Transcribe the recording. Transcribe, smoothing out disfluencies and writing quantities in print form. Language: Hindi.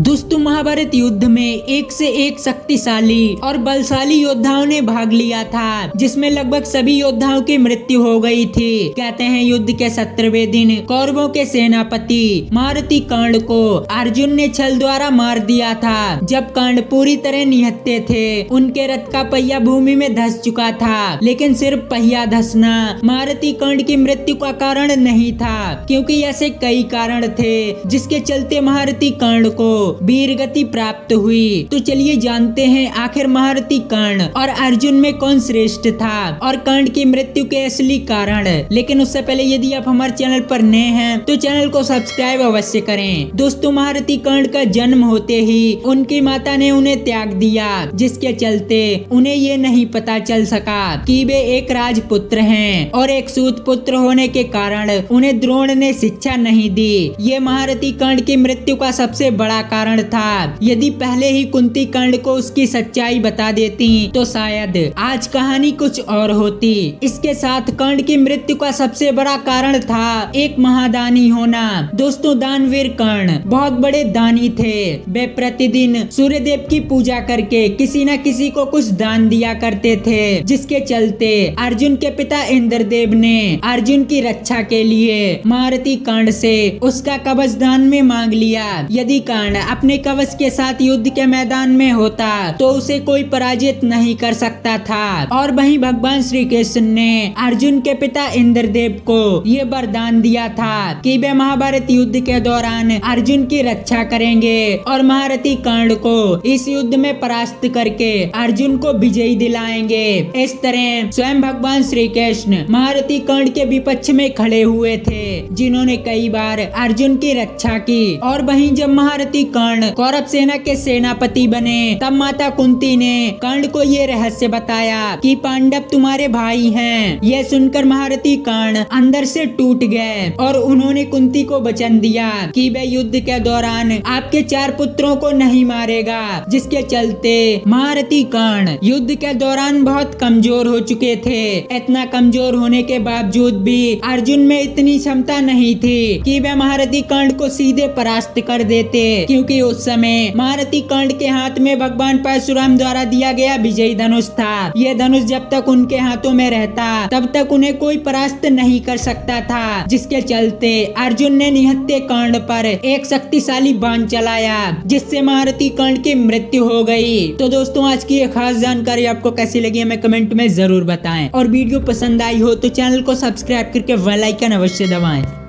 दोस्तों, महाभारत युद्ध में एक से एक शक्तिशाली और बलशाली योद्धाओं ने भाग लिया था, जिसमें लगभग सभी योद्धाओं की मृत्यु हो गई थी। कहते हैं युद्ध के 17वें दिन कौरवों के सेनापति महारथी कर्ण को अर्जुन ने छल द्वारा मार दिया था। जब कर्ण पूरी तरह निहत्थे थे, उनके रथ का पहिया भूमि में धंस चुका था, लेकिन सिर्फ पहिया धंसना महारथी कर्ण की मृत्यु का कारण नहीं था, क्योंकि ऐसे कई कारण थे जिसके चलते महारथी कर्ण को वीर गति प्राप्त हुई। तो चलिए जानते हैं आखिर महारथी कर्ण और अर्जुन में कौन श्रेष्ठ था और कर्ण की मृत्यु के असली कारण। लेकिन उससे पहले यदि आप हमारे चैनल पर नए हैं तो चैनल को सब्सक्राइब अवश्य करें। दोस्तों, महारथी कर्ण का जन्म होते ही उनकी माता ने उन्हें त्याग दिया, जिसके चलते उन्हें ये नहीं पता चल सका कि वे एक राजपुत्र हैं, और एक सूत पुत्र होने के कारण उन्हें द्रोण ने शिक्षा नहीं दी। ये महारथी कर्ण की मृत्यु का सबसे बड़ा कारण था। यदि पहले ही कुंती कर्ण को उसकी सच्चाई बता देती तो शायद आज कहानी कुछ और होती। इसके साथ कर्ण की मृत्यु का सबसे बड़ा कारण था एक महादानी होना। दोस्तों, दानवीर कर्ण बहुत बड़े दानी थे। वे प्रतिदिन सूर्य देव की पूजा करके किसी न किसी को कुछ दान दिया करते थे, जिसके चलते अर्जुन के पिता इंद्रदेव ने अर्जुन की रक्षा के लिए महारथी कर्ण से उसका कवच दान में मांग लिया। यदि कर्ण अपने कवच के साथ युद्ध के मैदान में होता तो उसे कोई पराजित नहीं कर सकता था। और वहीं भगवान श्री कृष्ण ने अर्जुन के पिता इंद्रदेव को ये वरदान दिया था कि वे महाभारत युद्ध के दौरान अर्जुन की रक्षा करेंगे और महारथी कर्ण को इस युद्ध में परास्त करके अर्जुन को विजयी दिलाएंगे। इस तरह स्वयं भगवान श्री कृष्ण महारथी कर्ण के विपक्ष में खड़े हुए थे, जिन्होंने कई बार अर्जुन की रक्षा की। और वहीं जब महारथी कर्ण कौरव सेना के सेनापति बने, तब माता कुंती ने कर्ण को ये रहस्य बताया कि पांडव तुम्हारे भाई हैं। यह सुनकर महारथी कर्ण अंदर से टूट गए और उन्होंने कुंती को वचन दिया कि वह युद्ध के दौरान आपके 4 पुत्रों को नहीं मारेगा, जिसके चलते महारथी कर्ण युद्ध के दौरान बहुत कमजोर हो चुके थे। इतना कमजोर होने के बावजूद भी अर्जुन में इतनी क्षमता नहीं थी कि वह महारथी कर्ण को सीधे परास्त कर देते, क्योंकि उस समय महारथी कर्ण के हाथ में भगवान परशुराम द्वारा दिया गया विजयी धनुष था। यह धनुष जब तक उनके हाथों में रहता तब तक उन्हें कोई परास्त नहीं कर सकता था, जिसके चलते अर्जुन ने निहत्थे कर्ण पर एक शक्तिशाली बाण चलाया, जिससे महारथी कर्ण की मृत्यु हो गई। तो दोस्तों, आज की ये खास जानकारी आपको कैसी लगी हमें कमेंट में जरूर बताएं, और वीडियो पसंद आई हो तो चैनल को सब्सक्राइब करके बेल आइकन अवश्य दबाएं।